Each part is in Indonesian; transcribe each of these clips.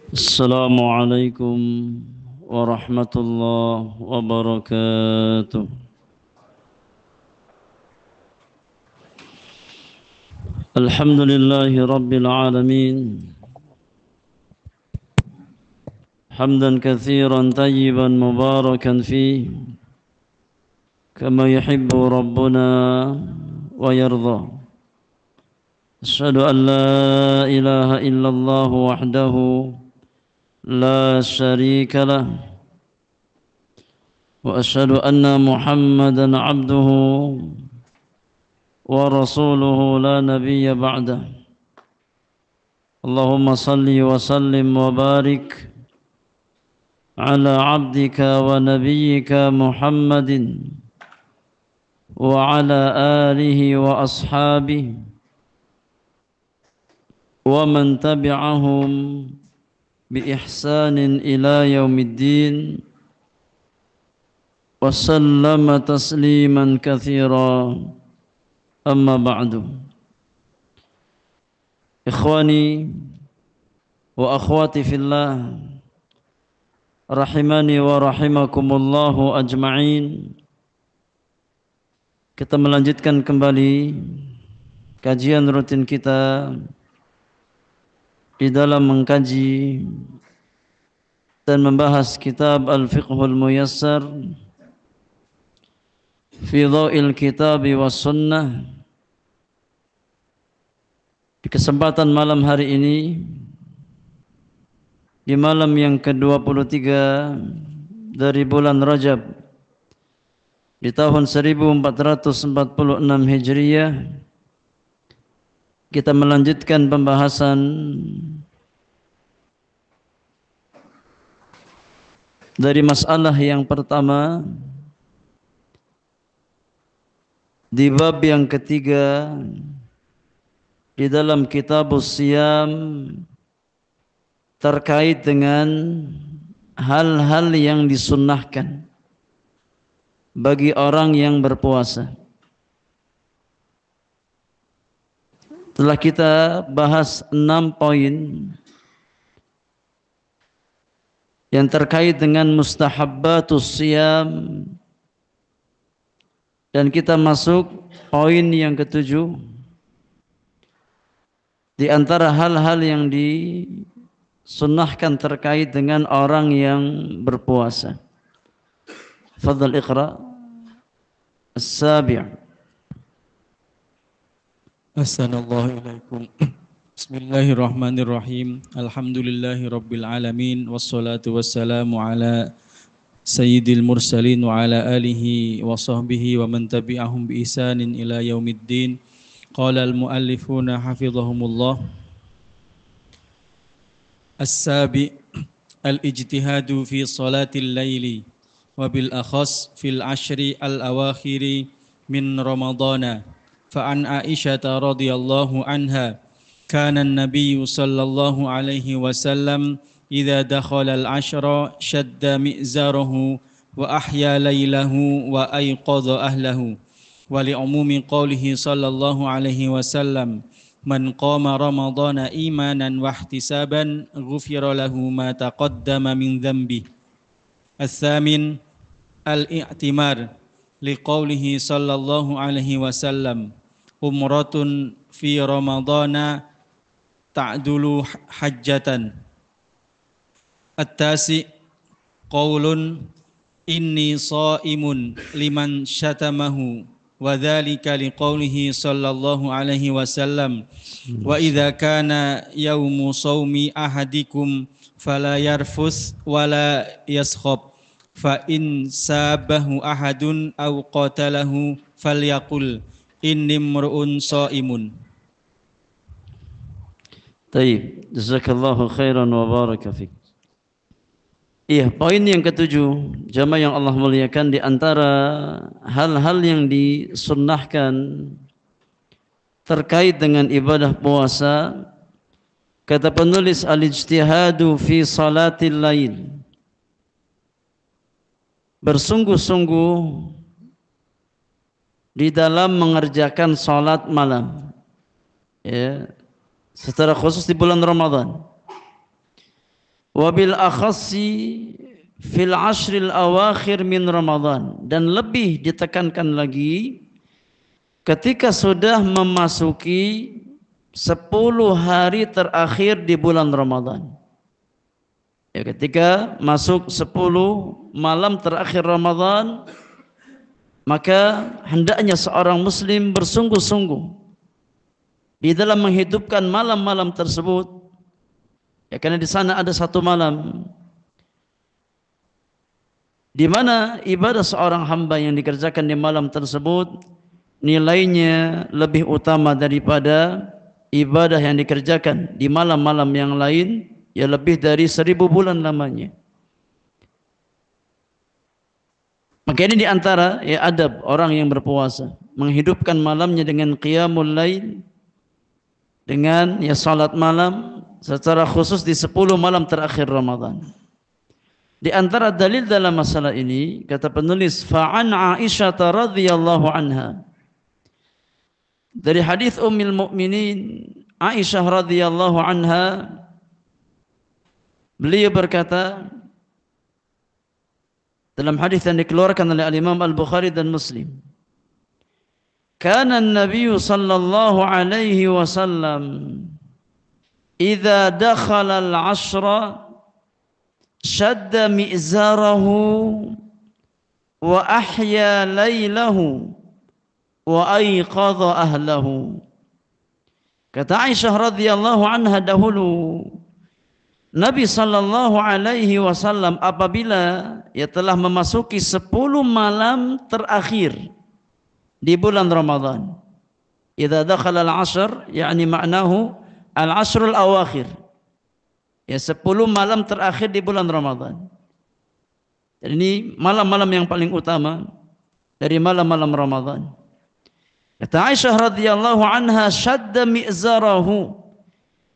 السلام عليكم ورحمة الله وبركاته. الحمد لله رب العالمين، حمدا كثيرا طيبا مباركا فيه كما يحب ربنا ويرضى. أشهد أن لا إله إلا الله وحده لا شريك له، وأشهد أن محمدا عبده ورسوله لا نبي بعده. اللهم صل وسلم وبارك على عبدك ونبيك محمد وعلى آله وأصحابه ومن تبعهم بإحسان إلى يوم الدين وسلم تسليما كثيرا. أما بعد، إخواني وأخواتي في الله rahimani wa rahimakumullahu ajma'in. Kita melanjutkan kembali kajian rutin kita di dalam mengkaji dan membahas kitab Al-Fiqhul Muyassar fi Dhaw'il Kitabi was Sunnah. Di kesempatan malam hari ini, di malam yang ke-23 dari bulan Rajab di tahun 1446 Hijriah, kita melanjutkan pembahasan dari masalah yang pertama di bab yang ketiga di dalam Kitabus Siyam terkait dengan hal-hal yang disunnahkan bagi orang yang berpuasa. Telah kita bahas 6 poin yang terkait dengan mustahabbatus siyam, dan kita masuk poin yang ke-7 di antara hal-hal yang disunnahkan terkait dengan orang yang berpuasa. Fadhal iqra as-sabi'. Assalamualaikum warahmatullahi wabarakatuh. Bismillahirrahmanirrahim. Alhamdulillahi rabbil alamin. Wassalatu wassalamu ala sayyidil mursalin wa ala alihi wa sahbihi wa man tabi'ahum bi ihsanin ila yaumiddin. Qala al-muallifuna hafizahumullah. As-sabi' al-ijtihadu fi salatil laili wa bil akhas fil ashri al-awakhiri min ramadana. فعن عائشة رضي الله عنها كان النبي صلى الله عليه وسلم إذا دخل العشر شد مئزره وأحيا ليله وأيقظ أهله. ولعموم قوله صلى الله عليه وسلم من قام رمضان إيمانا واحتسابا غفر له ما تقدم من ذنبه. الثامن الاعتمار لقوله صلى الله عليه وسلم umratun fi ramadana ta'dulu hajjatan. At-tasi qaulun inni shaimun liman syatamahu wa dzalika liqaulihi sallallahu alaihi wasallam wa idza kana yaumu shaumi ahadikum fala yarfus wala yaskhab fa in sabahu ahadun aw qatalahu falyaqul inni mru'un shaimun. Taib, jazakallahu khairan wa baraka fik. Iya, poin yang ke-7, jamaah yang Allah muliakan, di antara hal-hal yang disunnahkan terkait dengan ibadah puasa, kata penulis al-ijtihadu fi salatil lail, bersungguh-sungguh di dalam mengerjakan salat malam, ya, secara khusus di bulan Ramadan. Wabil akhassi fil ashril awakhir min Ramadan, dan lebih ditekankan lagi ketika sudah memasuki 10 hari terakhir di bulan Ramadan. Ya, ketika masuk 10 malam terakhir Ramadan, maka hendaknya seorang muslim bersungguh-sungguh di dalam menghidupkan malam-malam tersebut. Ya, karena di sana ada satu malam di mana ibadah seorang hamba yang dikerjakan di malam tersebut nilainya lebih utama daripada ibadah yang dikerjakan di malam-malam yang lain, ya lebih dari 1000 bulan lamanya. Maka ini diantara ya adab orang yang berpuasa, menghidupkan malamnya dengan qiyamul lail, dengan ya salat malam, secara khusus di 10 malam terakhir Ramadan. Di antara dalil dalam masalah ini, kata penulis, fa'an Aisyah radhiyallahu anha, dari hadis Ummul Mukminin Aisyah radhiyallahu anha, beliau berkata dalam hadis yang dikeluarkan oleh Imam Al-Bukhari dan Muslim, kana an-nabiy sallallahu alaihi wasallam idza dakhala al-'ashra shadda mi'zarahu wa ahya laylahu wa ayqadha ahlahu. Kata Aisyah radhiyallahu anha, dahulu Nabi sallallahu alaihi wasallam apabila ia telah memasuki 10 malam terakhir di bulan Ramadan, idza dakhala al-'ashr, yakni maknahu al-'ashrul awakhir, ya 10 malam terakhir di bulan Ramadan. Dan ini malam-malam yang paling utama dari malam-malam Ramadan. Kata Aisyah radhiyallahu anha, shadda mi'zarahu,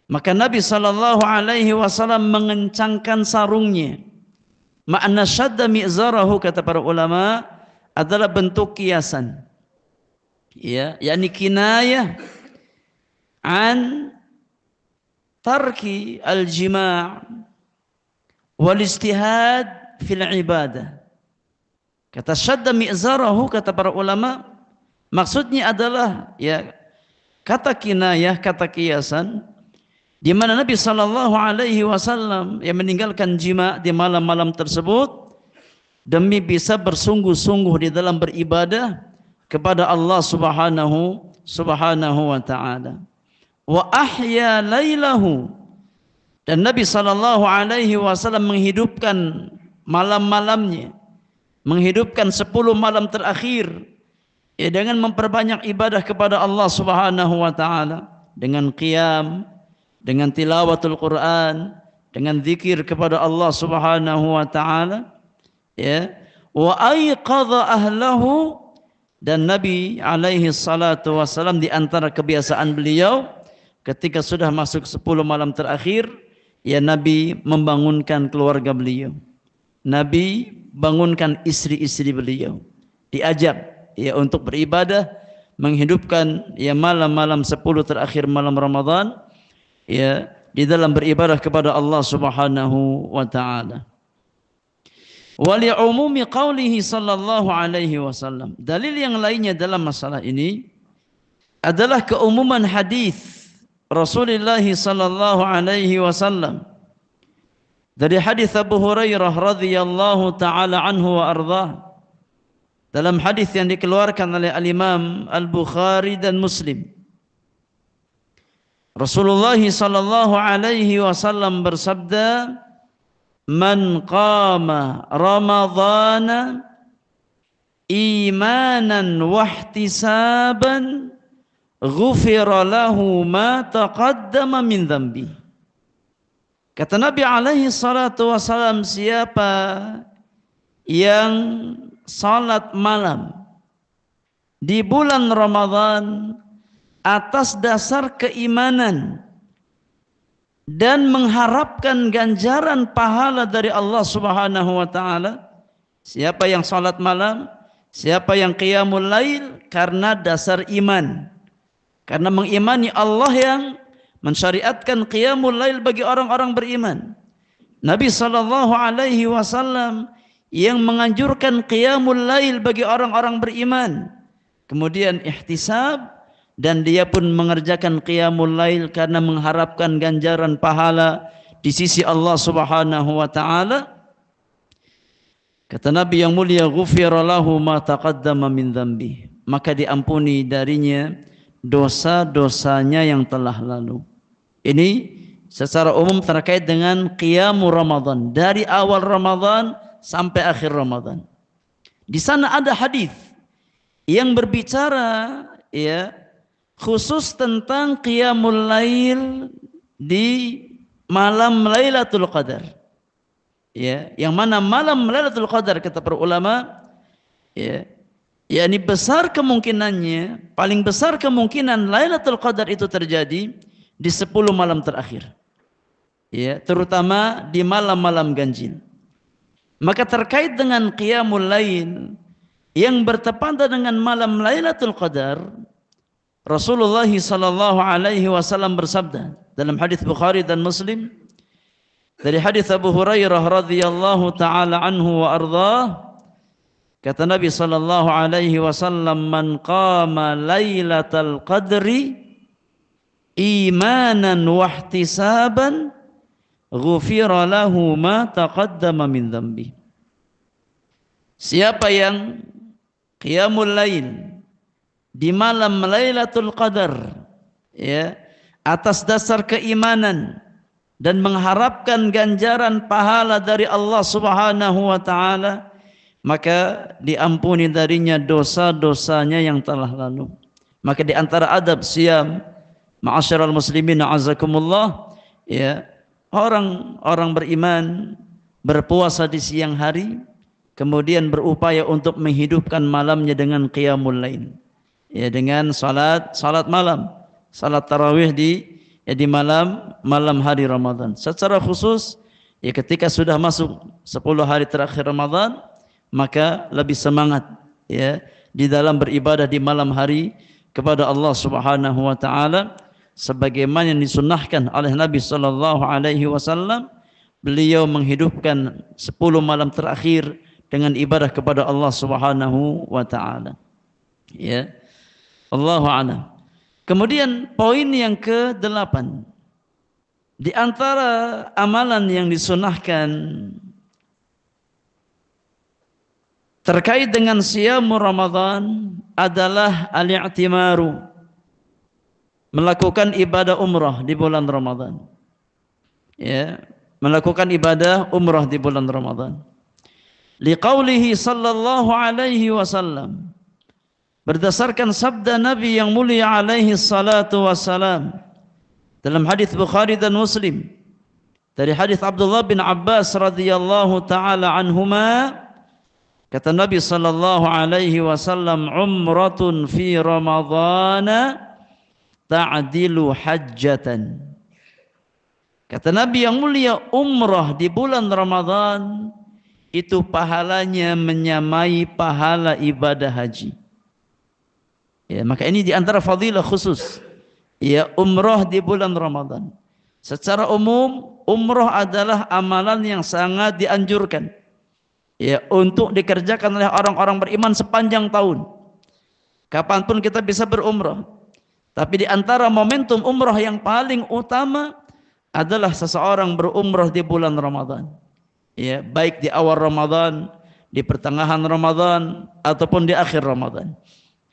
maka Nabi sallallahu alaihi wasallam mengencangkan sarungnya. Makna shadda mi'zarahu, kata para ulama, adalah bentuk kiasan, ya, yakni kinayah an tarki al-jima' wal istihad fil ibadah. Kata shadda mi'zarahu, kata para ulama, maksudnya adalah ya kata kinayah, kata kiasan, di mana Nabi sallallahu alaihi wasallam yang meninggalkan jima' di malam-malam tersebut demi bisa bersungguh-sungguh di dalam beribadah kepada Allah subhanahu wa ta'ala. Wa ahya lailahu, dan Nabi sallallahu alaihi wasallam menghidupkan malam-malamnya, menghidupkan 10 malam terakhir, ya, dengan memperbanyak ibadah kepada Allah subhanahu wa ta'ala, dengan qiyam, dengan tilawatul Quran, dengan zikir kepada Allah subhanahu wa ta'ala, ya. Wa ayqadha ahlahu, dan Nabi alaihi salatu wassalam di antara kebiasaan beliau ketika sudah masuk 10 malam terakhir, ya Nabi membangunkan keluarga beliau. Nabi bangunkan istri-istri beliau, diajak ya untuk beribadah, menghidupkan ya malam-malam 10 terakhir malam Ramadan, ya di dalam beribadah kepada Allah subhanahu wa ta'ala. Wali umumi qawlihi sallallahu alaihi wasallam, dalil yang lainnya dalam masalah ini adalah keumuman hadis Rasulullah sallallahu alaihi wasallam, dari hadis Abu Hurairah radhiyallahu taala anhu wa ardhah, dalam hadis yang dikeluarkan oleh Al-Imam Al-Bukhari dan Muslim, Rasulullah sallallahu alaihi wasallam bersabda, man qama ramadhana imanan wahtisaban ghufira lahu ma taqaddama min dhanbi. Kata Nabi alaihi salatu wasallam, siapa yang salat malam di bulan Ramadan atas dasar keimanan dan mengharapkan ganjaran pahala dari Allah subhanahu wa ta'ala, siapa yang salat malam, siapa yang qiyamul lail karena dasar iman, karena mengimani Allah yang mensyariatkan qiyamul lail bagi orang-orang beriman, Nabi sallallahu alaihi wasallam yang menganjurkan qiyamul lail bagi orang-orang beriman. Kemudian ihtisab, dan dia pun mengerjakan qiyamul lail karena mengharapkan ganjaran pahala di sisi Allah Subhanahu wa taala. Kata Nabi yang mulia, ghufira lahu ma taqaddama min dzambi, maka diampuni darinya dosa-dosanya yang telah lalu. Ini secara umum terkait dengan qiyamul Ramadan, dari awal Ramadan sampai akhir Ramadan. Di sana ada hadis yang berbicara ya khusus tentang qiyamul lail di malam Lailatul Qadar. Ya, yang mana malam Lailatul Qadar kata para ulama ya, yakni besar kemungkinannya, paling besar kemungkinan Lailatul Qadar itu terjadi di 10 malam terakhir. Ya, terutama di malam-malam ganjil. Maka terkait dengan qiyamul lail yang bertepatan dengan malam Lailatul Qadar, Rasulullah sallallahu alaihi wasallam bersabda dalam hadis Bukhari dan Muslim dari hadis Abu Hurairah radhiyallahu taala anhu wa ardhah, kata Nabi sallallahu alaihi wasallam, man qama lailatal qadri imanan wa ihtisaban ghufira lahu ma taqaddama min dzambi. Siapa yang qiyamul lail di malam Lailatul Qadar ya atas dasar keimanan dan mengharapkan ganjaran pahala dari Allah Subhanahu wa taala, maka diampuni darinya dosa-dosanya yang telah lalu. Maka di antara adab siam, ma'asyiral muslimin a'azakumullah, ya, orang beriman berpuasa di siang hari, kemudian berupaya untuk menghidupkan malamnya dengan qiyamul lail. Ya, dengan salat malam, salat tarawih di malam hari Ramadan. Secara khusus ya ketika sudah masuk 10 hari terakhir Ramadan, maka lebih semangat ya di dalam beribadah di malam hari kepada Allah Subhanahu wa taala sebagaimana yang disunnahkan oleh Nabi sallallahu alaihi wasallam. Beliau menghidupkan 10 malam terakhir dengan ibadah kepada Allah Subhanahu wa taala. Ya. Allahu a'lam. Kemudian poin yang ke-8, di antara amalan yang disunahkan terkait dengan siyamul Ramadan adalah al-i'timaru, melakukan ibadah umrah di bulan Ramadan. Ya, melakukan ibadah umrah di bulan Ramadan. Liqaulihi sallallahu alaihi wasallam, berdasarkan sabda Nabi yang mulia alaihi salatu wassalam dalam hadis Bukhari dan Muslim dari hadis Abdullah bin Abbas radhiyallahu taala anhuma, kata Nabi sallallahu alaihi wasallam, umratun fi ramadhana ta'dilu hajjatan. Kata Nabi yang mulia, umrah di bulan Ramadan itu pahalanya menyamai pahala ibadah haji. Ya, maka ini di antara fadilah khusus ya umrah di bulan Ramadan. Secara umum umrah adalah amalan yang sangat dianjurkan ya untuk dikerjakan oleh orang-orang beriman sepanjang tahun. Kapanpun kita bisa berumrah. Tapi di antara momentum umrah yang paling utama adalah seseorang berumrah di bulan Ramadan. Ya, baik di awal Ramadan, di pertengahan Ramadan ataupun di akhir Ramadan.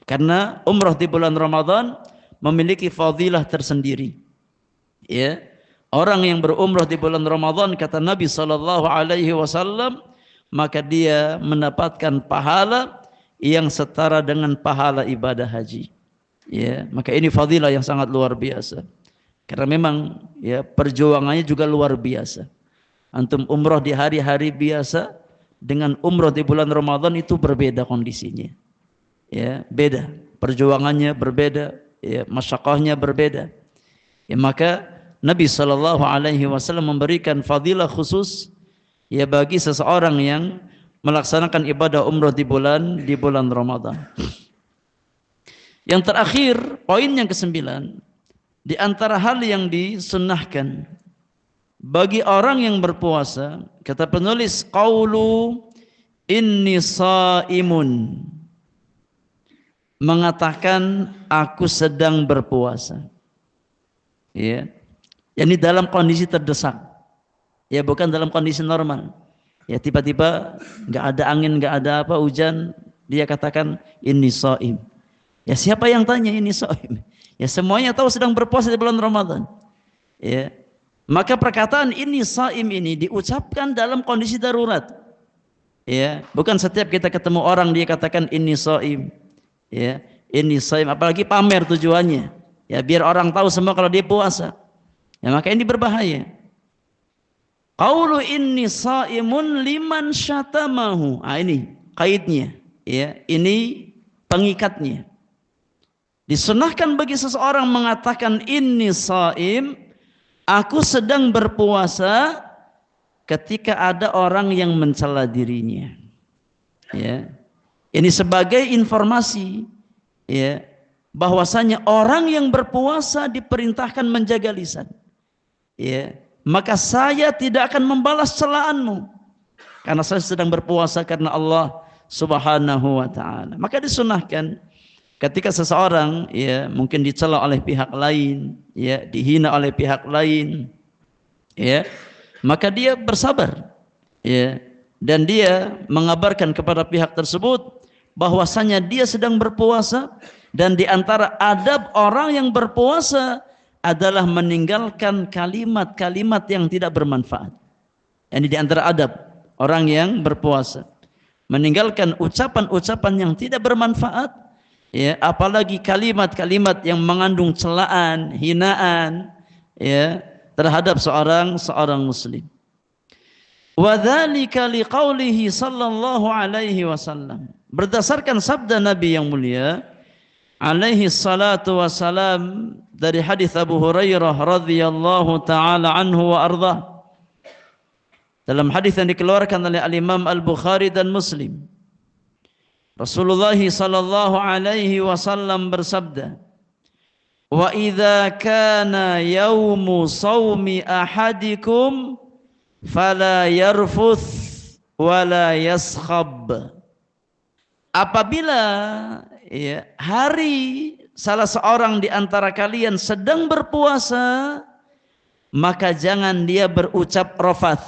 Karena umrah di bulan Ramadan memiliki fadilah tersendiri. Ya, orang yang berumrah di bulan Ramadan, kata Nabi sallallahu alaihi wasallam, maka dia mendapatkan pahala yang setara dengan pahala ibadah haji. Ya, maka ini fadilah yang sangat luar biasa. Karena memang ya perjuangannya juga luar biasa. Antum umrah di hari-hari biasa dengan umrah di bulan Ramadan itu berbeda kondisinya. Ya, beda, perjuangannya berbeda, ya, masyaqqahnya berbeda. Ya, maka Nabi sallallahu alaihi wasallam memberikan fadilah khusus ya bagi seseorang yang melaksanakan ibadah umrah di bulan Ramadan. Yang terakhir, poin yang ke-9, di antara hal yang disunnahkan bagi orang yang berpuasa, kata penulis, qaulu inni shaimun, mengatakan aku sedang berpuasa. Ya. Yani dalam kondisi terdesak. Ya, bukan dalam kondisi normal. Ya, tiba-tiba enggak ada angin, enggak ada apa, hujan, dia katakan inni shaim. Ya, siapa yang tanya ini shaim? Ya, semuanya tahu sedang berpuasa di bulan Ramadan. Ya. Maka perkataan ini shaim ini diucapkan dalam kondisi darurat. Ya, bukan setiap kita ketemu orang dia katakan ini shaim. Ya, ini shaim, apalagi pamer tujuannya. Ya, biar orang tahu semua kalau dia puasa. Ya, maka ini berbahaya. Qaulu inni shaimun liman syatamahu. Ah, ini kaidnya. Ya, ini pengikatnya. Disunahkan bagi seseorang mengatakan inni shaim, aku sedang berpuasa, ketika ada orang yang mencela dirinya. Ya. Ini sebagai informasi, ya, bahwasanya orang yang berpuasa diperintahkan menjaga lisan. Ya. Maka saya tidak akan membalas celaanmu karena saya sedang berpuasa karena Allah Subhanahu wa taala. Maka disunahkan ketika seseorang, ya, mungkin dicela oleh pihak lain, ya, dihina oleh pihak lain, ya, maka dia bersabar, ya, dan dia mengabarkan kepada pihak tersebut bahwasanya dia sedang berpuasa, dan di antara adab orang yang berpuasa adalah meninggalkan kalimat-kalimat yang tidak bermanfaat. Ini di antara adab orang yang berpuasa, meninggalkan ucapan-ucapan yang tidak bermanfaat, ya, apalagi kalimat-kalimat yang mengandung celaan, hinaan, ya, terhadap seorang muslim. Wa dzalika liqaulihi sallallahu alaihi wasallam. Berdasarkan sabda Nabi yang mulia alaihi salatu wasalam dari hadis Abu Hurairah radhiyallahu taala anhu wa ardhah. Dalam hadis yang dikeluarkan oleh Al-Imam Al-Bukhari dan Muslim, Rasulullah sallallahu alaihi wasallam bersabda, "Wa idza kana yaumu shaumi ahadikum fala yarfuth wala yaskhab." Apabila, ya, hari salah seorang di antara kalian sedang berpuasa, maka jangan dia berucap rafath.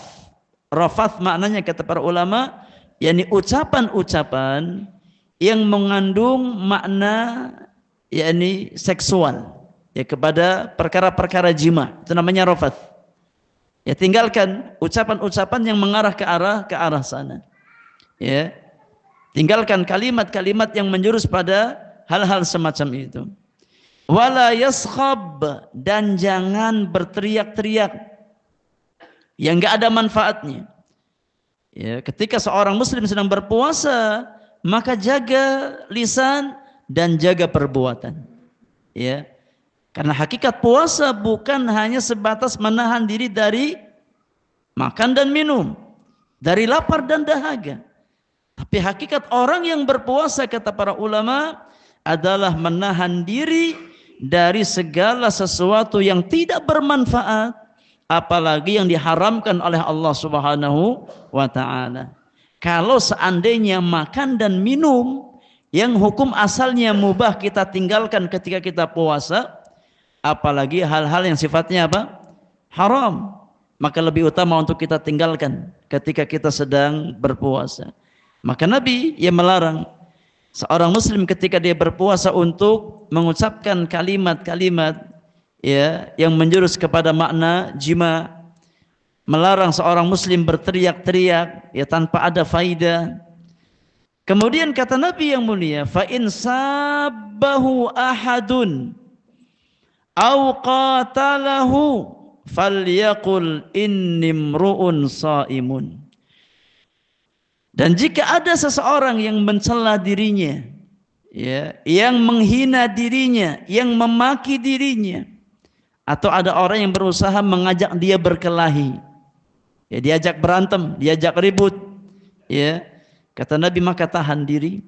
Rafath maknanya kata para ulama, yakni ucapan-ucapan yang mengandung makna, yakni seksual, ya, kepada perkara-perkara jima, itu namanya rafath. Ya, tinggalkan ucapan-ucapan yang mengarah ke arah sana. Ya, tinggalkan kalimat-kalimat yang menjurus pada hal-hal semacam itu. Wala yaskhab, dan jangan berteriak-teriak yang enggak ada manfaatnya. Ya, ketika seorang muslim sedang berpuasa, maka jaga lisan dan jaga perbuatan. Ya. Karena hakikat puasa bukan hanya sebatas menahan diri dari makan dan minum, dari lapar dan dahaga. Tapi hakikat orang yang berpuasa, kata para ulama, adalah menahan diri dari segala sesuatu yang tidak bermanfaat, apalagi yang diharamkan oleh Allah Subhanahu wa taala. Kalau seandainya makan dan minum yang hukum asalnya mubah kita tinggalkan ketika kita puasa, apalagi hal-hal yang sifatnya apa? Haram, maka lebih utama untuk kita tinggalkan ketika kita sedang berpuasa. Maka Nabi yang melarang seorang muslim ketika dia berpuasa untuk mengucapkan kalimat-kalimat, ya, yang menjurus kepada makna jima, melarang seorang muslim berteriak-teriak, ya, tanpa ada faidah. Kemudian kata Nabi yang mulia, fa in sabbahu ahadun au qatalahu falyaqul inni mru'un shaimun. Dan jika ada seseorang yang mencela dirinya, ya, yang menghina dirinya, yang memaki dirinya, atau ada orang yang berusaha mengajak dia berkelahi, ya, diajak berantem, diajak ribut, ya, kata Nabi, maka tahan diri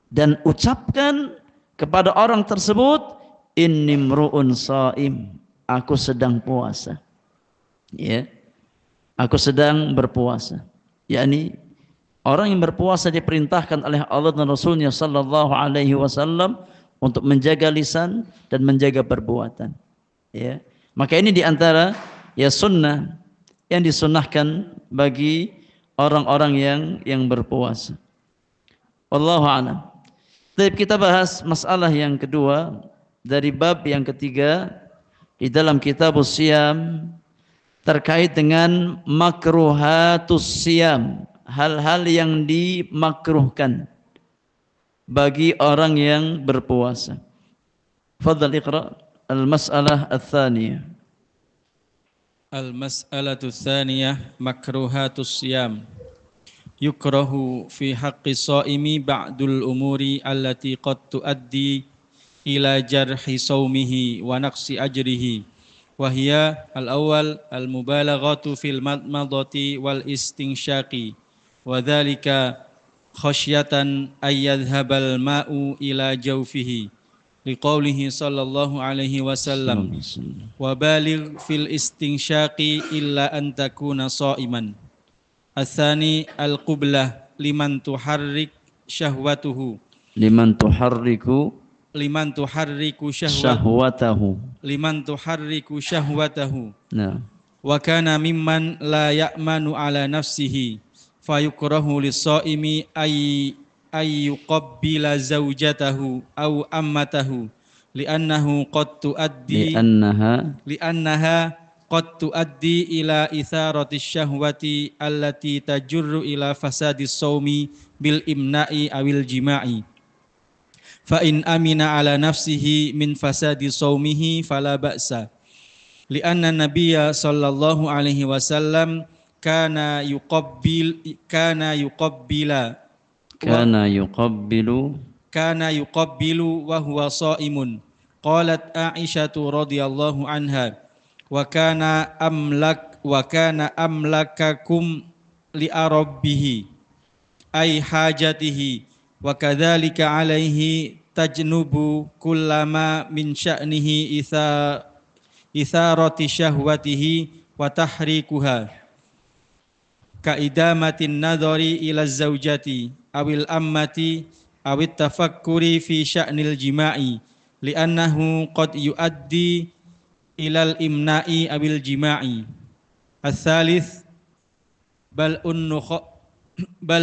dan ucapkan kepada orang tersebut, inni mru'un shaim, aku sedang puasa. Ya, aku sedang berpuasa. Yakni orang yang berpuasa diperintahkan oleh Allah dan Rasulnya sallallahu alaihi wasallam untuk menjaga lisan dan menjaga perbuatan. Ya. Maka ini diantara ya sunnah yang disunnahkan bagi orang-orang yang berpuasa. Wallahu a'lam. Baik, kita bahas masalah yang kedua dari bab yang ketiga di dalam Kitabus Shiyam terkait dengan makruhatus siyam, hal-hal yang dimakruhkan bagi orang yang berpuasa. Fadhal iqra al-mas'alah ats-tsaniyah. Al-mas'alatu tsaniyah makruhatus siyam. Yukrahu fi haqqi shaimi ba'dul umuri allati qad tuaddi ila jarhi saumihi wa naqsi ajrihi. Wahia al-awwal al-mubalaghatu fil madmadati wal istinsyaqi wa dhalika khasyatan ay yadhhabal ma'u ila jawfihi liqaulihi sallallahu alaihi wasallam wa baligh fil istinsyaqi illa an takuna sha'iman. Atsani al-qublah liman tuharrik syahwatuhu liman tuharriku syahwatahu nah. Wa kana mimman la ya'manu ala nafsihi fayukrahu lis-shaimi ay yuqabbila zawjatahu aw ammatahu li'annaha qad tuaddi ila itharati syahwati allati tajurru ila fasadis shaumi bil imna'i awil jima'i. Fa in amina ala nafsihi min fasadi shaumihi fala ba'sa. Li'anna nabiyya sallallahu alaihi wasallam kana yuqabbilu wa huwa shaimun. Qalat Aisyatu radhiyallahu anha wa kana amlakakum li arabbihi ay hajatihi wa kadzalika alaihi tajnubu kullama min sya'nihi itharati syahwatihi wa tahrikuha ka idamatin nadhari ila zawjati awil ammati awit tafakkuri fi sya'nil jima'i li'annahu qad yuaddi ilal imna'i awil jima'i. Ats-tsalits bal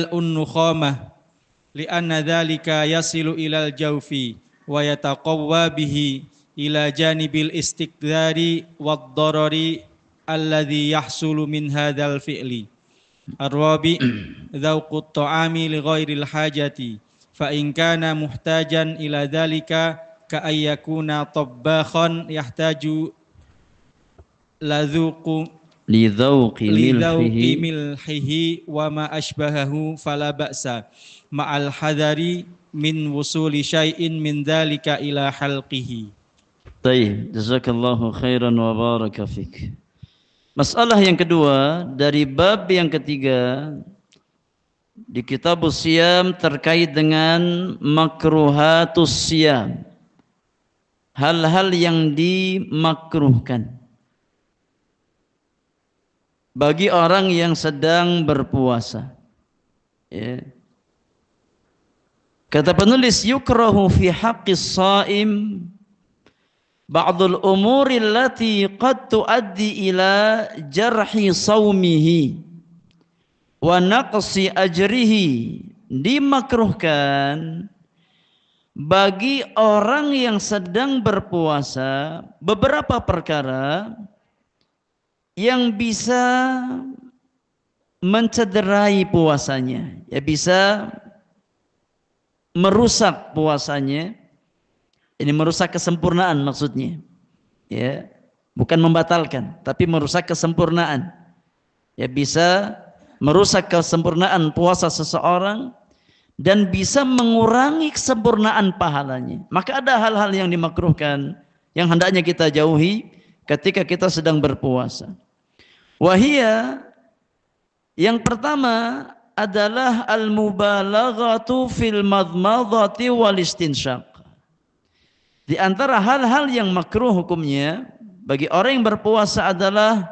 unnukhamah li'anna dzalika yasilu ilal jawfi wa yataqawwa bihi ila janibil istiqdari wad darari alladhi yahsulu min hadzal fi'li. Ar-rabi dzauqut ta'ami li ghairil hajati fa in kana muhtajan ila dzalika ka ayyakuna tabbakhan yahtaju lidhauqi milhihi wa ma ashbahahu fala ba'sa ma'al hadari min wusuli syai'in min dzalika ila halqihi. Baik, jazakallahu khairan wa baraka fik. Masalah yang kedua dari bab yang ketiga di Kitabus Shiyam terkait dengan makruhatus siyam, hal-hal yang dimakruhkan bagi orang yang sedang berpuasa. Ya. Kata penulis, yukrahu fi haqqis shaim ba'dul umuri allati qad tuaddi ila jarhi saumihi wa naqsi ajrihi. Dimakruhkan bagi orang yang sedang berpuasa beberapa perkara yang bisa mencederai puasanya, ya bisa merusak puasanya. Ini merusak kesempurnaan maksudnya, ya, bukan membatalkan, tapi merusak kesempurnaan. Ya, bisa merusak kesempurnaan puasa seseorang dan bisa mengurangi kesempurnaan pahalanya. Maka ada hal-hal yang dimakruhkan yang hendaknya kita jauhi ketika kita sedang berpuasa. Wahia, yang pertama adalah al-mubalaghatu fil madmadati wal istinsyaq. Di antara hal-hal yang makruh hukumnya bagi orang yang berpuasa adalah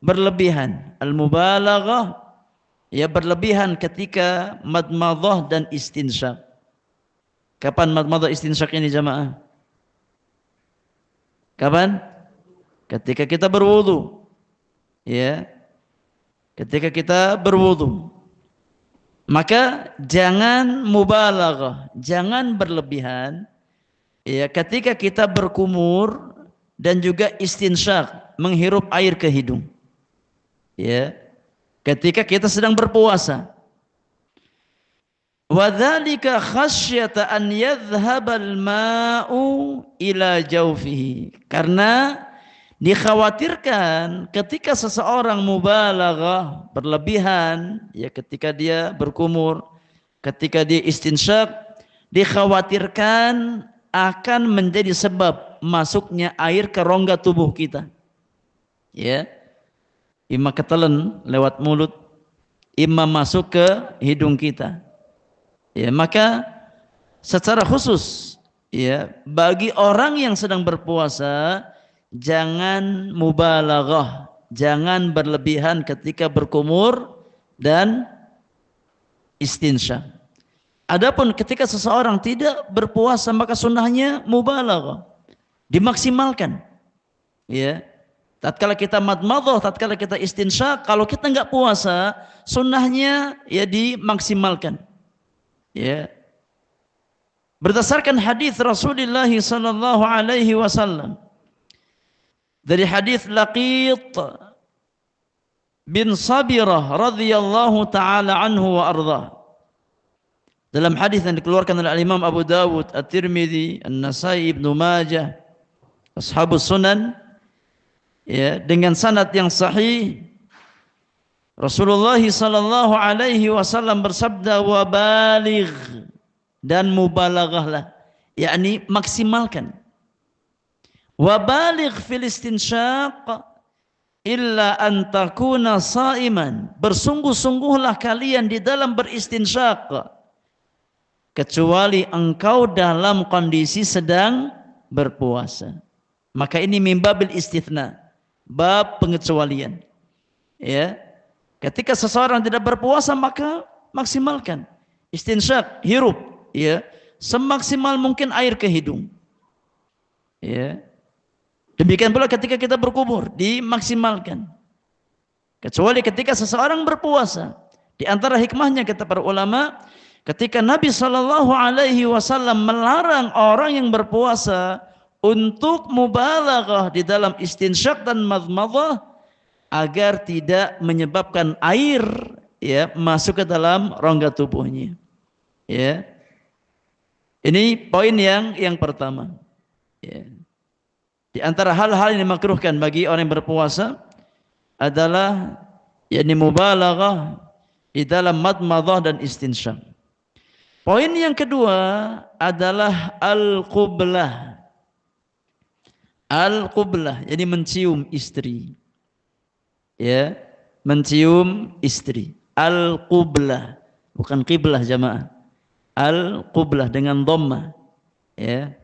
berlebihan. Al-mubalaghah, ya berlebihan ketika madmadhah dan istinsyaq. Kapan madmadhah istinsyaq ini jamaah? Kapan? Ketika kita berwudu. Ya. Ketika kita berwudu. Maka jangan mubalaghah, jangan berlebihan. Ya, ketika kita berkumur dan juga istinsyaq, menghirup air ke hidung. Ya. Ketika kita sedang berpuasa. Wa dzalika khasyata an yadhhabal ma'u ila jawfihi. Karena dikhawatirkan ketika seseorang mubalaghah, berlebihan, ya ketika dia berkumur, ketika dia istinsyaq, dikhawatirkan akan menjadi sebab masuknya air ke rongga tubuh kita. Ya. Imma ketelan lewat mulut, imma masuk ke hidung kita. Ya, maka secara khusus ya bagi orang yang sedang berpuasa jangan mubalaghah, jangan berlebihan ketika berkumur dan istinsyaq. Adapun ketika seseorang tidak berpuasa maka sunnahnya mubalaghah, dimaksimalkan. Ya. Tatkala kita madmadhah, tatkala kita istinsyaq, kalau kita enggak puasa, sunnahnya ya dimaksimalkan. Ya. Berdasarkan hadis Rasulullah sallallahu alaihi wasallam dari hadis Laqit bin Sabirah radhiyallahu taala anhu wa ardhah. Dalam hadis yang dikeluarkan oleh Imam Abu Dawud, At-Tirmidzi, An-Nasai, Ibnu Majah, Ashabus Sunan, ya, dengan sanad yang sahih, Rasulullah sallallahu alaihi wasallam bersabda, wa baligh, dan mubalaghahlah, yakni maksimalkan. Wa baligh fil istinsyaq illa an takuna shaiman, bersungguh-sungguhlah kalian di dalam beristinsyaq kecuali engkau dalam kondisi sedang berpuasa. Maka ini min babil istitsna, bab pengecualian. Ya. Ketika seseorang tidak berpuasa maka maksimalkan istinsyaq, hirup, ya, semaksimal mungkin air ke hidung. Ya. Demikian pula ketika kita berkumur, dimaksimalkan. Kecuali ketika seseorang berpuasa. Di antara hikmahnya kata para ulama, ketika Nabi sallallahu alaihi wasallam melarang orang yang berpuasa untuk mubalaghah di dalam istinsyaq dan madmadhah agar tidak menyebabkan air ya masuk ke dalam rongga tubuhnya. Ya. Ini poin yang pertama. Ya. Di antara hal-hal yang dimakruhkan bagi orang yang berpuasa adalah yakni mubalaghah di dalam madmadhah dan istinsyaq. Poin yang kedua adalah al-qublah. Al-qublah, jadi mencium istri. Ya, mencium istri. Al-qublah, bukan qiblah jamaah. Al-qublah dengan dhammah. Ya.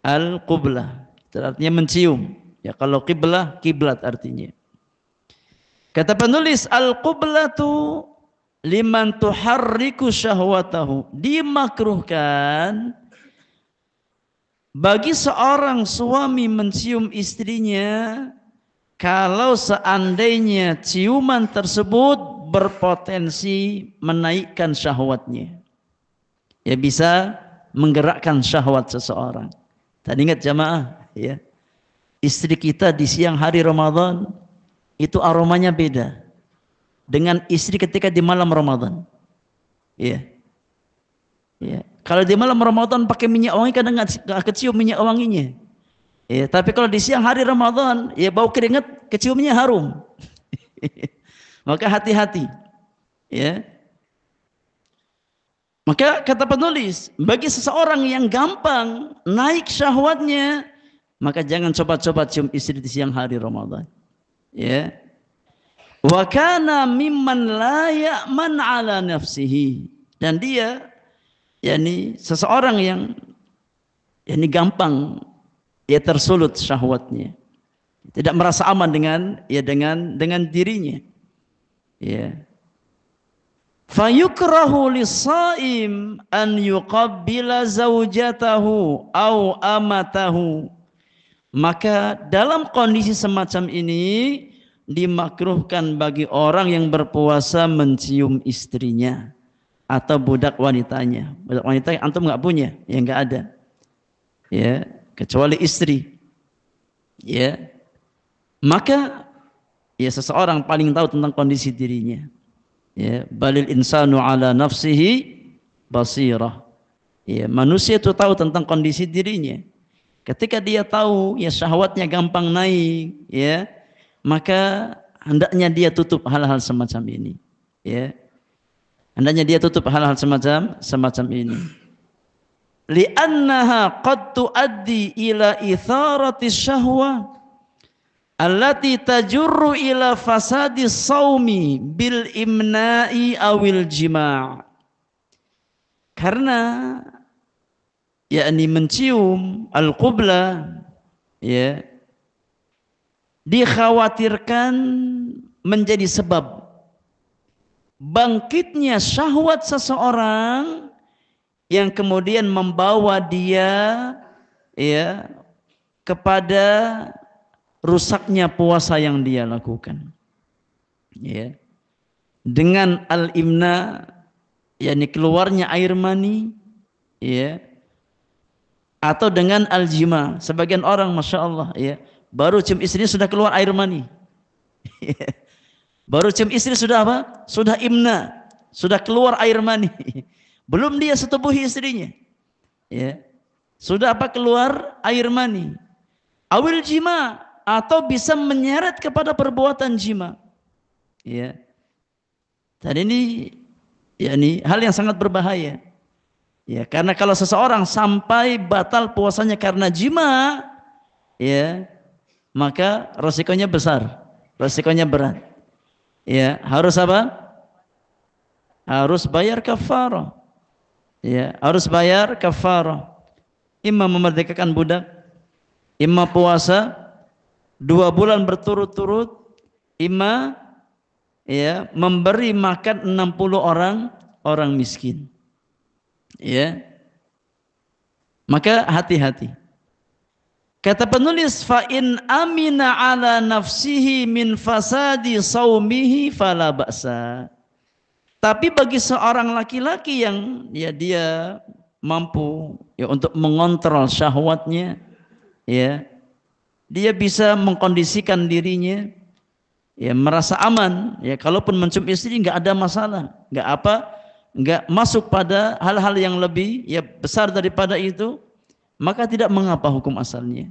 Al-qublah, artinya mencium. Ya, kalau qiblah, kiblat artinya. Kata penulis, al-qublatu liman tuharriku syahwatahu, dimakruhkan bagi seorang suami mencium istrinya kalau seandainya ciuman tersebut berpotensi menaikkan syahwatnya. Ya, bisa menggerakkan syahwat seseorang. Tadi ingat jamaah, ya. Istri kita di siang hari Ramadan itu aromanya beda dengan istri ketika di malam Ramadan. Ya. Ya. Kalau di malam Ramadan pakai minyak wangi kadang nggak kecium minyak wanginya. Ya, tapi kalau di siang hari Ramadan, ya bau keringat, keciumnya harum. Maka hati-hati. Ya. Maka kata penulis, bagi seseorang yang gampang naik syahwatnya, maka jangan coba-coba cium istri di siang hari Ramadan. Ya. Wa kana mimman la ya'man ala nafsihi, dan dia yakni seseorang yang yakni gampang ya tersulut syahwatnya. Tidak merasa aman dengan dirinya. Ya. Fayukrahu lis-shaim an yuqabbila zaujatahu au amatahu. Maka dalam kondisi semacam ini dimakruhkan bagi orang yang berpuasa mencium istrinya atau budak wanitanya. Budak wanita yang antum nggak punya, ya nggak ada. Ya, kecuali istri. Ya. Maka ya seseorang paling tahu tentang kondisi dirinya. Ya, balil insanu ala nafsihi basirah. Ya, manusia itu tahu tentang kondisi dirinya. Ketika dia tahu ya syahwatnya gampang naik, ya, maka hendaknya dia tutup hal-hal semacam ini. Ya. Hendaknya dia tutup hal-hal semacam ini. Li'annaha qad tuaddi ila itharati syahwa allati tajurru ila fasadi saumi bil imna'i awil jima'. Karena yakni mencium al-qubla, ya, dikhawatirkan menjadi sebab bangkitnya syahwat seseorang yang kemudian membawa dia, ya, kepada rusaknya puasa yang dia lakukan. Ya. Dengan al-imna, yakni keluarnya air mani, ya, atau dengan al-jima. Sebagian orang, masya Allah, ya, baru cium istri sudah keluar air mani. Baru cium istri sudah apa? Sudah imna, sudah keluar air mani. Belum dia setubuhi istrinya, ya, sudah apa? Keluar air mani. Awil jima, atau bisa menyeret kepada perbuatan jima. Ya. Dan ini yakni hal yang sangat berbahaya. Ya, karena kalau seseorang sampai batal puasanya karena jima, ya, maka resikonya besar, resikonya berat. Ya, harus apa? Harus bayar kafarah. Ya, harus bayar kafarah. Imma memerdekakan budak, imma puasa 2 bulan berturut-turut, imma, ya, memberi makan 60 orang miskin. Ya. Maka hati-hati. Kata penulis, fa in amina ala nafsihi min fasadi saumihi fala ba'sa. Tapi bagi seorang laki-laki yang ya dia mampu ya untuk mengontrol syahwatnya, ya, dia bisa mengkondisikan dirinya, ya, merasa aman, ya, kalaupun mencium istri nggak ada masalah, nggak masuk pada hal-hal yang lebih ya besar daripada itu, maka tidak mengapa hukum asalnya.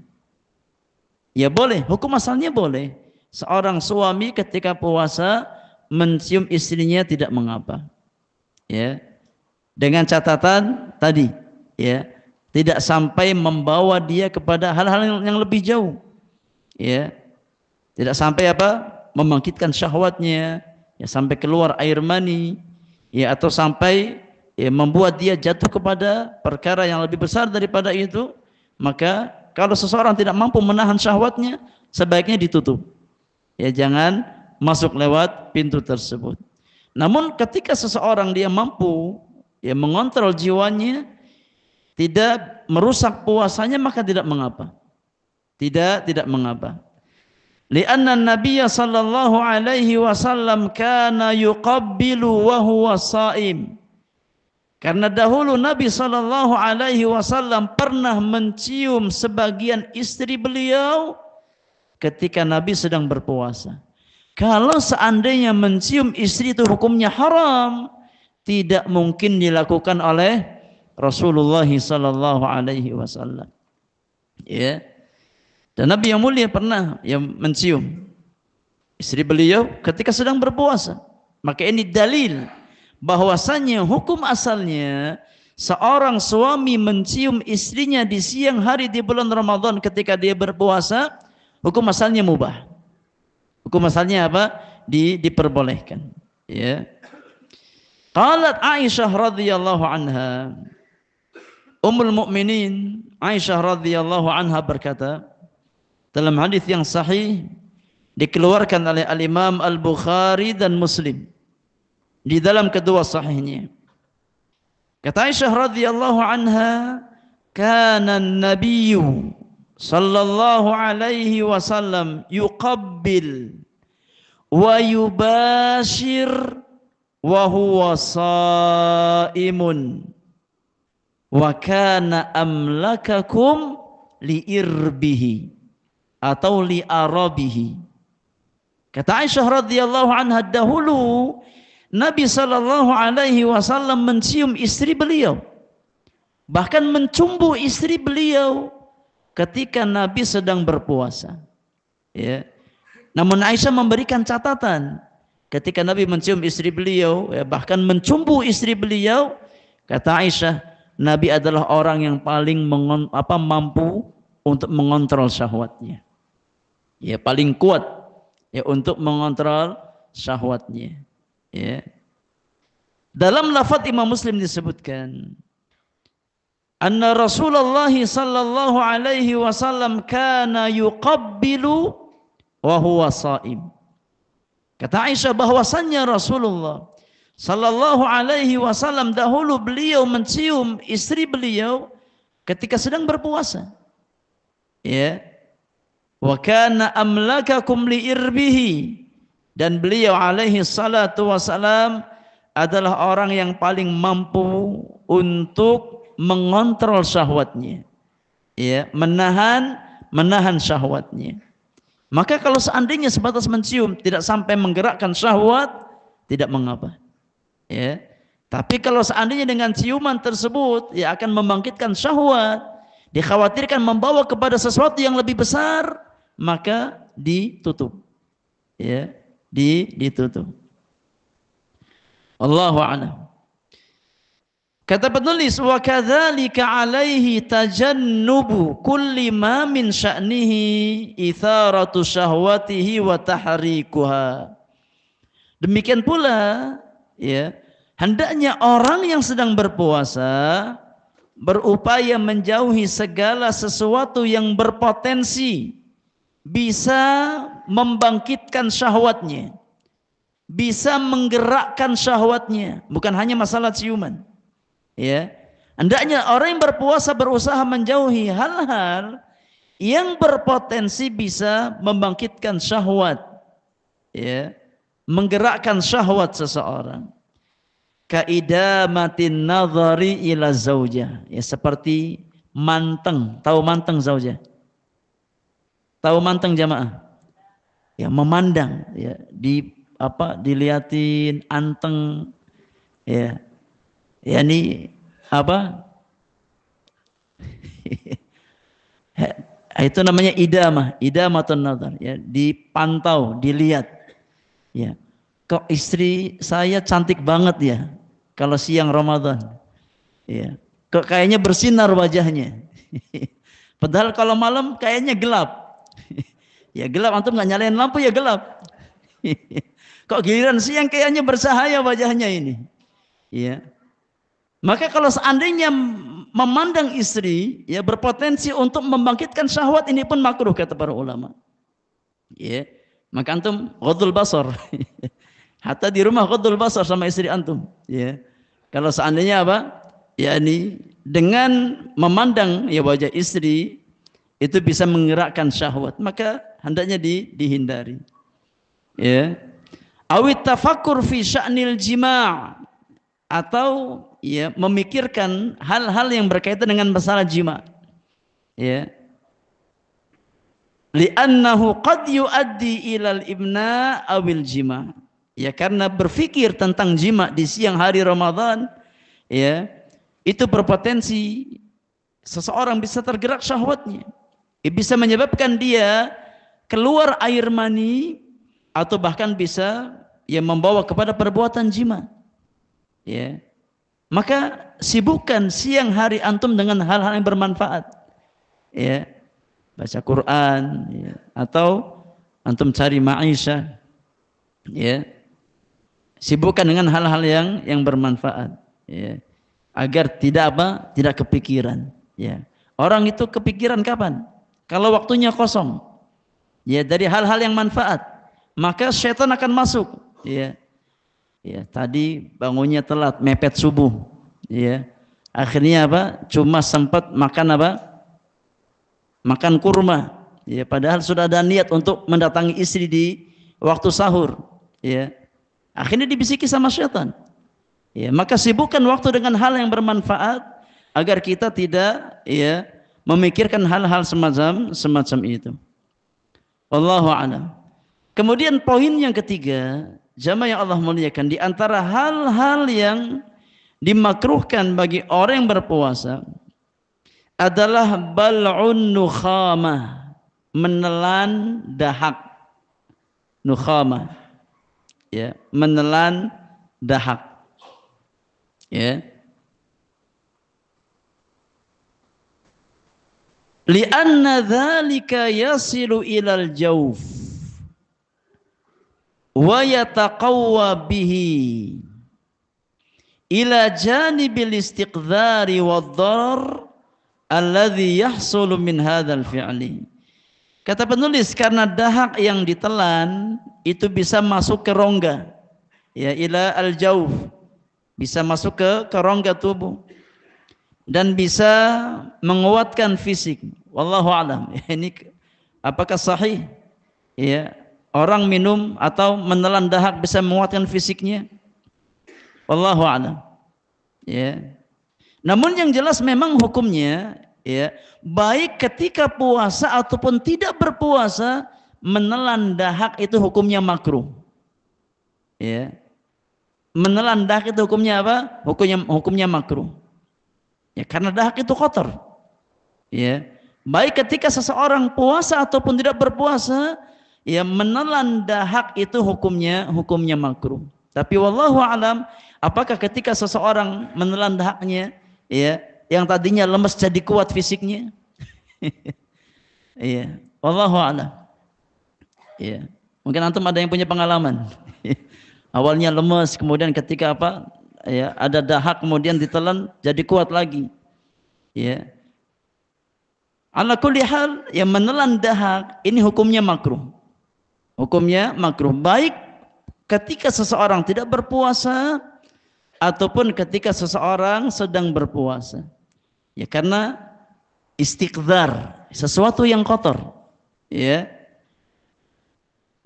Ya boleh, hukum asalnya boleh. Seorang suami ketika puasa mencium istrinya tidak mengapa. Ya. Dengan catatan tadi, ya, tidak sampai membawa dia kepada hal-hal yang lebih jauh. Ya. Tidak sampai apa? Membangkitkan syahwatnya, ya, sampai keluar air mani, ya, atau sampai ya, membuat dia jatuh kepada perkara yang lebih besar daripada itu. Maka kalau seseorang tidak mampu menahan syahwatnya, sebaiknya ditutup. Ya, jangan masuk lewat pintu tersebut. Namun ketika seseorang dia mampu ya mengontrol jiwanya, tidak merusak puasanya, maka tidak mengapa. Tidak mengapa. Lianna Nabiya sallallahu alaihi wasallam kana yuqabbilu wa huwa shaim. Karena dahulu Nabi sallallahu alaihi wasallam pernah mencium sebagian istri beliau ketika Nabi sedang berpuasa. Kalau seandainya mencium istri itu hukumnya haram, tidak mungkin dilakukan oleh Rasulullah sallallahu alaihi wasallam. Ya. Dan Nabi yang mulia pernah yang mencium istri beliau ketika sedang berpuasa. Maka ini dalil bahwasanya hukum asalnya seorang suami mencium istrinya di siang hari di bulan Ramadan ketika dia berpuasa, hukum asalnya mubah. Hukum asalnya apa? Diperbolehkan. Ya. Qalat Aisyah radhiyallahu anha, Ummul Mukminin Aisyah radhiyallahu anha berkata, dalam hadis yang sahih dikeluarkan oleh Al-Imam Al-Bukhari dan Muslim di dalam kedua sahihnya. Kata Aisyah radhiyallahu anha, kana an-nabiyyu sallallahu alaihi wasallam yuqabbil wa yubashir wa huwa shaimun wa kana amlakakum li irbihi atau li arabihi. Kata Aisyah radhiyallahu anha, dahulu Nabi sallallahu alaihi wasallam mencium istri beliau, bahkan mencumbu istri beliau ketika Nabi sedang berpuasa. Ya. Namun Aisyah memberikan catatan ketika Nabi mencium istri beliau, ya, bahkan mencumbu istri beliau, kata Aisyah, Nabi adalah orang yang paling mampu untuk mengontrol syahwatnya. Ya, paling kuat ya untuk mengontrol syahwatnya. Ya. Dalam lafaz Imam Muslim disebutkan, anna Rasulullah sallallahu alaihi wasallam kana yuqabbilu wa huwa shaim. Kata Aisyah bahwasannya Rasulullah sallallahu alaihi wasallam dahulu beliau mencium istri beliau ketika sedang berpuasa. Ya. Wa kana amlakakum li irbihi, dan beliau alaihi salatu wasalam adalah orang yang paling mampu untuk mengontrol syahwatnya, ya, menahan syahwatnya. Maka kalau seandainya sebatas mencium tidak sampai menggerakkan syahwat, tidak mengapa, ya. Tapi kalau seandainya dengan ciuman tersebut ya akan membangkitkan syahwat, dikhawatirkan membawa kepada sesuatu yang lebih besar, maka ditutup, ya, ditutup. Allahu a'lam. Kata penulis, wa kadzalika alaihi tajannubu kulli ma min sya'nihi itharatu syahwatihi wa tahrikuha. Demikian pula, ya, hendaknya orang yang sedang berpuasa berupaya menjauhi segala sesuatu yang berpotensi bisa membangkitkan syahwatnya, bisa menggerakkan syahwatnya, bukan hanya masalah ciuman. Ya, hendaknya orang yang berpuasa berusaha menjauhi hal-hal yang berpotensi bisa membangkitkan syahwat, ya, menggerakkan syahwat seseorang. Kaidamatin nazari ila zaujah, ya, seperti manteng. Tahu manteng zaujah? Tahu manteng jamaah? Ya, memandang, ya, dilihatin anteng, ya. Yani apa? Itu namanya idamatun nazar, ya, dipantau, dilihat. Ya. Kok istri saya cantik banget ya kalau siang Ramadan. Ya. Kok kayaknya bersinar wajahnya. Padahal kalau malam kayaknya gelap. Ya gelap, antum nggak nyalain lampu ya gelap. Kok giliran siang kayaknya bersahaya wajahnya ini. Ya. Maka kalau seandainya memandang istri, ya, berpotensi untuk membangkitkan syahwat, ini pun makruh kata para ulama. Ya, maka antum ghadul basar. Hatta di rumah ghadul basar sama istri antum. Ya, kalau seandainya apa? Ya, ini dengan memandang ya wajah istri itu bisa menggerakkan syahwat, maka hendaknya dihindari. Ya, awit tafakkur fi sya'nil jima', atau ya memikirkan hal-hal yang berkaitan dengan masalah jima, ya, li'annahu qad yuaddi ilal ibna awil jima, ya, karena berpikir tentang jima di siang hari Ramadan, ya, itu berpotensi seseorang bisa tergerak syahwatnya, ya, bisa menyebabkan dia keluar air mani atau bahkan bisa ya membawa kepada perbuatan jima. Ya, maka sibukkan siang hari antum dengan hal-hal yang bermanfaat, ya, baca Quran, ya, atau antum cari ma'isyah, ya, sibukkan dengan hal-hal yang bermanfaat, ya, agar tidak kepikiran, ya. Orang itu kepikiran kapan? Kalau waktunya kosong, Ya, dari hal-hal yang manfaat, maka syaitan akan masuk. Ya, ya, tadi bangunnya telat, mepet subuh. Ya, akhirnya apa? Cuma sempat makan apa? Makan kurma. Ya, padahal sudah ada niat untuk mendatangi istri di waktu sahur. Ya, akhirnya dibisiki sama syaitan. Ya, maka sibukkan waktu dengan hal yang bermanfaat agar kita tidak ya memikirkan hal-hal semacam itu. Wallahu a'lam. Kemudian poin yang ketiga, jamaah yang Allah muliakan, di antara hal-hal yang dimakruhkan bagi orang yang berpuasa adalah bal'un nukhamah, menelan dahak. Nukhamah, ya, menelan dahak. Ya. Lianna dzalika yasilu ilal jawf wa yataqawwa bihi ila janibil istiqdhari wad-darar alladhi yahsulu min hadzal fi'li. Kata penulis, karena dahak yang ditelan itu bisa masuk ke rongga, ya, ila al-jawf, bisa masuk ke rongga tubuh dan bisa menguatkan fisik. Wallahu a'lam. Ini apakah sahih? Ya, orang minum atau menelan dahak bisa menguatkan fisiknya? Wallahu a'lam. Ya. Namun yang jelas memang hukumnya, ya, baik ketika puasa ataupun tidak berpuasa, menelan dahak itu hukumnya makruh. Ya. Menelan dahak itu hukumnya apa? Hukumnya makruh. Ya, karena dahak itu kotor. Ya. Baik ketika seseorang puasa ataupun tidak berpuasa, ya, menelan dahak itu hukumnya makruh. Tapi wallahu alam, apakah ketika seseorang menelan dahaknya, ya, yang tadinya lemes jadi kuat fisiknya? Iya, wallahu alam. Ya. Mungkin antum ada yang punya pengalaman. Awalnya lemes, kemudian ketika apa? Ya, ada dahak kemudian ditelan jadi kuat lagi. Ya. Ala kulli hal, yang menelan dahak ini hukumnya makruh. Hukumnya makruh, baik ketika seseorang tidak berpuasa ataupun ketika seseorang sedang berpuasa. Ya, karena istiqdhar, sesuatu yang kotor. Ya.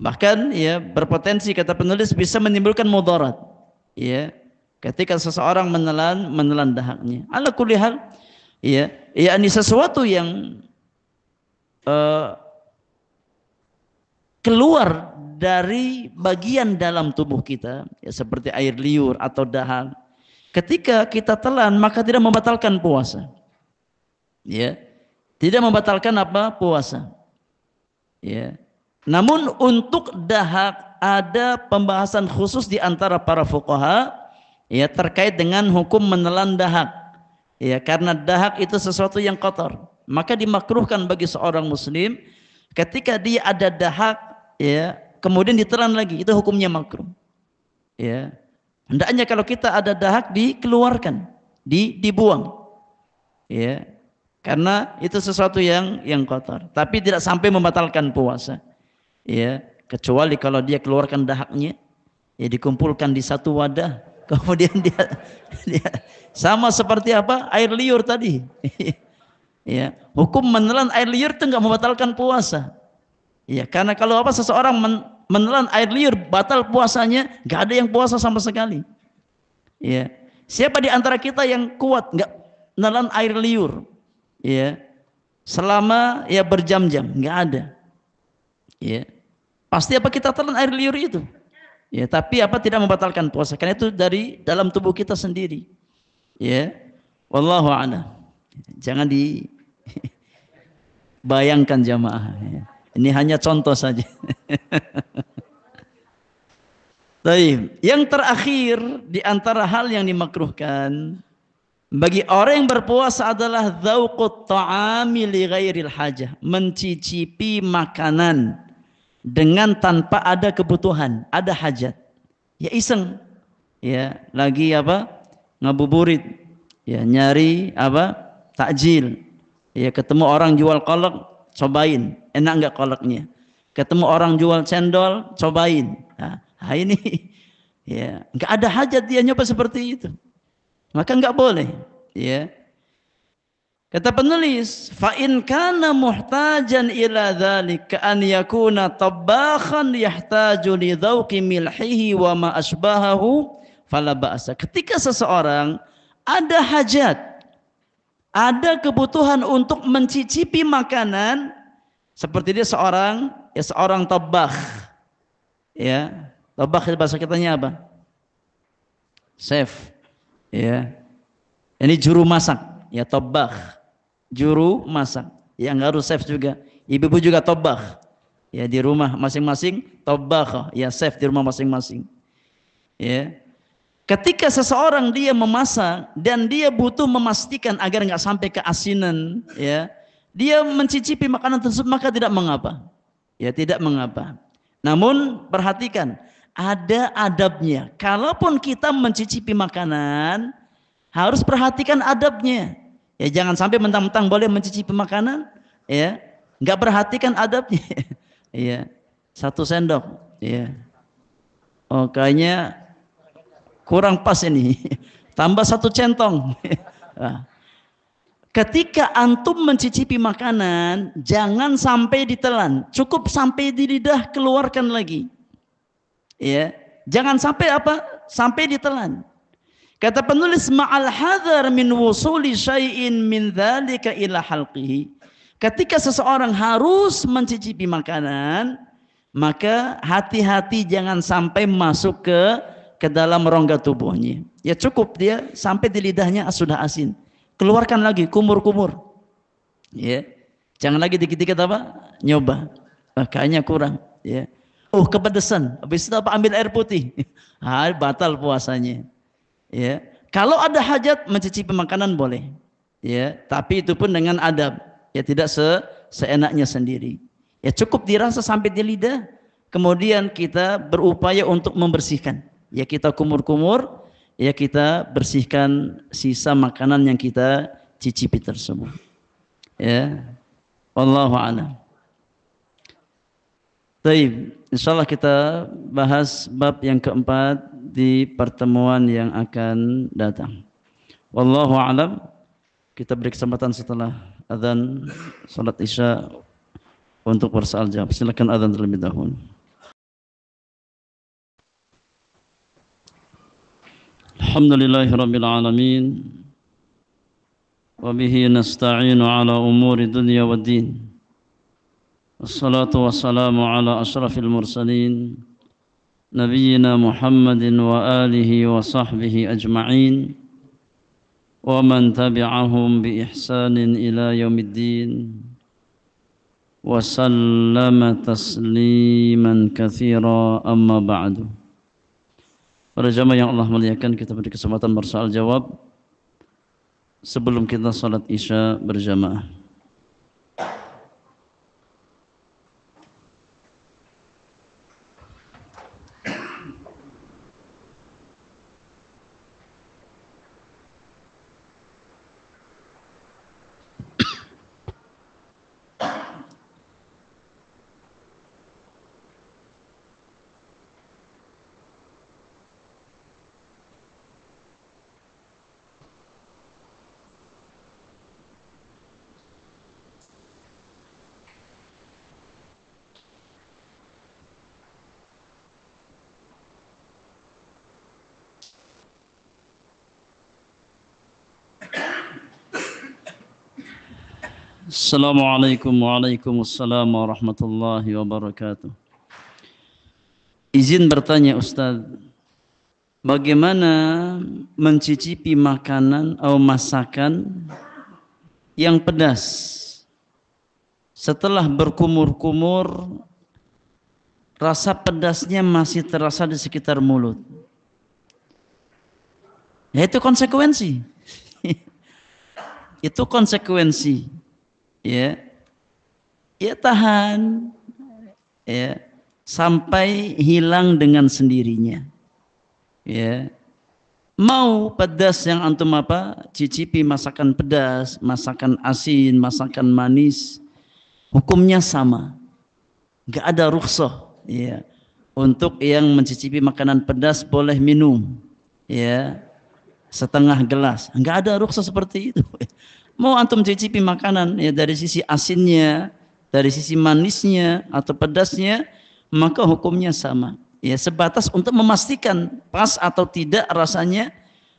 Bahkan, ya, berpotensi, kata penulis, bisa menimbulkan mudarat. Ya. Ketika seseorang menelan dahaknya. Ala kulli hal, ya, ini sesuatu yang keluar dari bagian dalam tubuh kita, ya, seperti air liur atau dahak. Ketika kita telan, maka tidak membatalkan puasa. Ya, tidak membatalkan apa? Puasa. Ya. Namun untuk dahak ada pembahasan khusus di antara para fuqaha, ya, terkait dengan hukum menelan dahak. Ya, karena dahak itu sesuatu yang kotor, maka dimakruhkan bagi seorang muslim ketika dia ada dahak, ya, kemudian ditelan lagi, itu hukumnya makruh. Ya. Hendaknya kalau kita ada dahak dikeluarkan, dibuang. Ya. Karena itu sesuatu yang kotor, tapi tidak sampai membatalkan puasa. Ya, kecuali kalau dia keluarkan dahaknya, ya, dikumpulkan di satu wadah, kemudian dia sama seperti apa? Air liur tadi. Ya, hukum menelan air liur itu enggak membatalkan puasa. Ya, karena kalau apa, seseorang menelan air liur batal puasanya, enggak ada yang puasa sama sekali. Ya. Siapa di antara kita yang kuat enggak menelan air liur? Ya. Selama, ya, berjam-jam, enggak ada. Ya. Pasti apa, kita telan air liur itu. Ya, tapi apa, tidak membatalkan puasa, karena itu dari dalam tubuh kita sendiri. Ya. Wallahu a'lam. Jangan dibayangkan jamaah. Ya. Ini hanya contoh saja. Baik, yang terakhir di antara hal yang dimakruhkan bagi orang yang berpuasa adalah dzauqut ta'ami li ghairil hajah, mencicipi makanan dengan tanpa ada kebutuhan, ada hajat. Ya, iseng. Ya, lagi apa? Ngabuburit. Ya, nyari apa? Takjil. Ya, ketemu orang jual kolak, cobain. Enak enggak kolaknya? Ketemu orang jual cendol, cobain. Nah, ini ya, nggak ada hajat dia nyoba seperti itu. Maka nggak boleh, ya. Kata penulis, fa in kana muhtajan ila dzalik ka an yakuna tabakhan yahtaju li dzauqi milhihi wa ma asbahahu fala ba'sa. Ketika seseorang ada hajat, ada kebutuhan untuk mencicipi makanan, seperti dia seorang tabakh. Ya, tabakh bahasa kitanya apa? Chef. Ya. Ini juru masak, ya tabakh. Juru masak, yang harus chef juga. Ibu-ibu juga tabakh. Ya, di rumah masing-masing tabakh, ya chef di rumah masing-masing. Ya. Ketika seseorang dia memasak dan dia butuh memastikan agar nggak sampai keasinan, ya, dia mencicipi makanan tersebut, maka tidak mengapa. Ya, tidak mengapa. Namun perhatikan, ada adabnya. Kalaupun kita mencicipi makanan, harus perhatikan adabnya. Ya, jangan sampai mentang-mentang boleh mencicipi makanan, ya, nggak perhatikan adabnya. Ya, 1 sendok, ya. Oh, kayaknya kurang pas ini. Tambah 1 centong. Ketika antum mencicipi makanan, jangan sampai ditelan. Cukup sampai di lidah, keluarkan lagi. Ya, jangan sampai apa? Sampai ditelan. Kata penulis, ma'al hadar min wusuli syai'in min dzalika ila halqihi. Ketika seseorang harus mencicipi makanan, maka hati-hati jangan sampai masuk ke dalam rongga tubuhnya. Ya, cukup dia sampai di lidahnya sudah asin. Keluarkan lagi, kumur-kumur. Ya. Jangan lagi dikit-dikit apa? Nyoba. Kayaknya kurang, ya. Oh, kepedesan. Habis itu apa? Ambil air putih. Batal puasanya. Ya, kalau ada hajat mencicipi makanan boleh, ya, tapi itu pun dengan adab, ya, tidak seenaknya sendiri. Ya, cukup dirasa sampai di lidah, kemudian kita berupaya untuk membersihkan. Ya, kita kumur-kumur, ya, kita bersihkan sisa makanan yang kita cicipi tersebut. Ya, wallahu a'lam. Baik, insyaallah kita bahas bab yang keempat di pertemuan yang akan datang. Wallahu a'lam. Kita beri kesempatan setelah azan salat Isya untuk bersoal jawab. Silakan azan terlebih dahulu. Alhamdulillahirabbil alamin. Wa bihi nasta'inu ala umuri dunya waddin. Wassalatu wassalamu ala asyrafil mursalin Nabiyyina Muhammadin wa alihi wa sahbihi ajma'in wa man tabi'ahum bi ihsanin ila yaumiddin wa sallama tasliman katsira amma ba'du. Para jamaah yang Allah muliakan, kita beri kesempatan bersoal jawab sebelum kita salat Isya berjamaah. Assalamualaikum waalaikumsalam warahmatullahi wabarakatuh. Izin bertanya Ustaz, bagaimana mencicipi makanan atau masakan yang pedas setelah berkumur-kumur, rasa pedasnya masih terasa di sekitar mulut? Ya, itu konsekuensi. Itu konsekuensi. Ya, ya tahan, ya, sampai hilang dengan sendirinya. Ya, mau pedas yang antum apa? Cicipi masakan pedas, masakan asin, masakan manis, hukumnya sama. Enggak ada rukhsah, ya. Untuk yang mencicipi makanan pedas boleh minum, ya, setengah gelas. Enggak ada rukhsah seperti itu. Mau antum cicipi makanan ya dari sisi asinnya, dari sisi manisnya atau pedasnya, maka hukumnya sama. Ya, sebatas untuk memastikan pas atau tidak rasanya.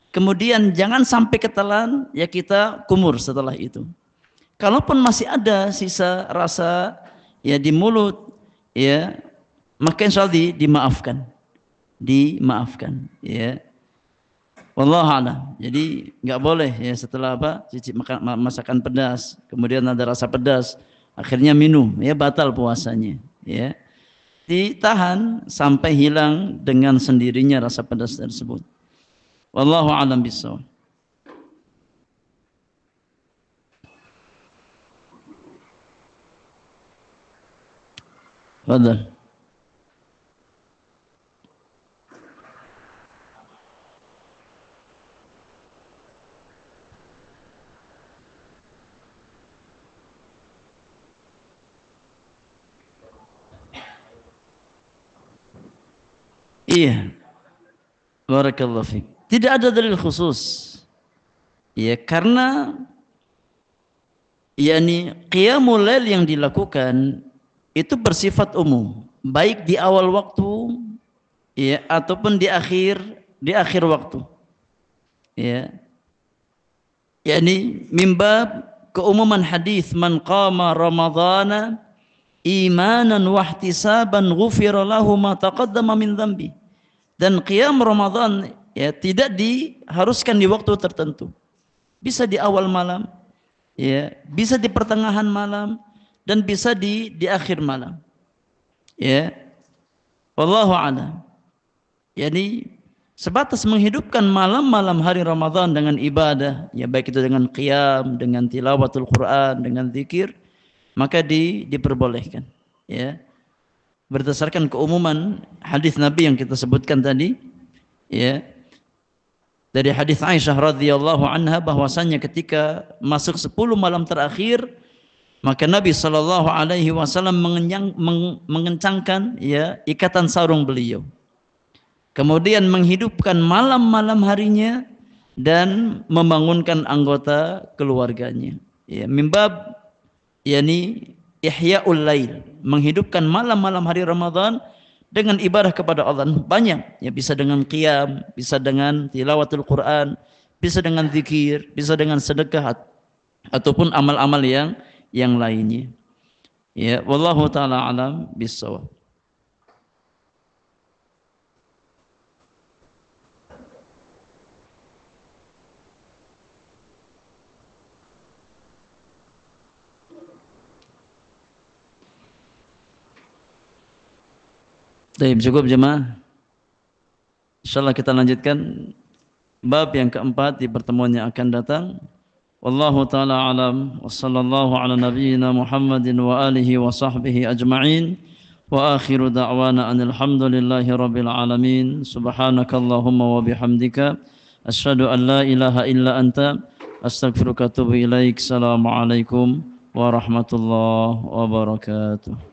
Kemudian jangan sampai ketelan, ya kita kumur setelah itu. Kalaupun masih ada sisa rasa ya di mulut, ya, maka insya Allah dimaafkan, ya. Wallahu a'lam. Jadi nggak boleh ya setelah cicip masakan pedas, kemudian ada rasa pedas, akhirnya minum, ya batal puasanya, ya. Ditahan sampai hilang dengan sendirinya rasa pedas tersebut. Wallahu a'lam bishawab. Fadhal. Iya. Barakallahu fiik. Tidak ada dalil khusus. Ya, karena yakni qiyamul lail yang dilakukan itu bersifat umum, baik di awal waktu ya ataupun di akhir waktu. Ya. Yakni mimbab keumuman hadis man qama ramadhana imanan wa ihtisaban ghufira lahu ma taqaddama min dhanbi. Dan qiyam Ramadan ya tidak diharuskan di waktu tertentu. Bisa di awal malam, ya, bisa di pertengahan malam dan bisa di akhir malam. Ya. Wallahu a'lam. Yani sebatas menghidupkan malam-malam hari Ramadan dengan ibadah, ya baik itu dengan qiyam, dengan tilawatul Quran, dengan zikir, maka diperbolehkan, ya. Berdasarkan keumuman hadis Nabi yang kita sebutkan tadi, ya. Dari hadis Aisyah radhiyallahu anha bahwasanya ketika masuk 10 malam terakhir, maka Nabi sallallahu alaihi wasallam mengencangkan ya ikatan sarung beliau. Kemudian menghidupkan malam-malam harinya dan membangunkan anggota keluarganya. Ya, mimbab yakni ihya'ul lail, menghidupkan malam-malam hari Ramadan dengan ibadah kepada Allah banyak, ya bisa dengan qiyam, bisa dengan tilawatul Quran, bisa dengan zikir, bisa dengan sedekah ataupun amal-amal yang lainnya. Ya, wallahu taala alam bissawab. Baik, cukup jemaah. Insyaallah kita lanjutkan bab yang keempat di pertemuan yang akan datang. Wallahu taala alam wa sallallahu ala nabiyyina Muhammadin wa alihi wa sahbihi ajma'in wa akhiru da'wana anil hamdulillahi rabbil alamin. Subhanakallahumma wa bihamdika asyhadu an la ilaha illa anta astaghfiruka wa atubu ilaik. Assalamualaikum warahmatullahi wabarakatuh.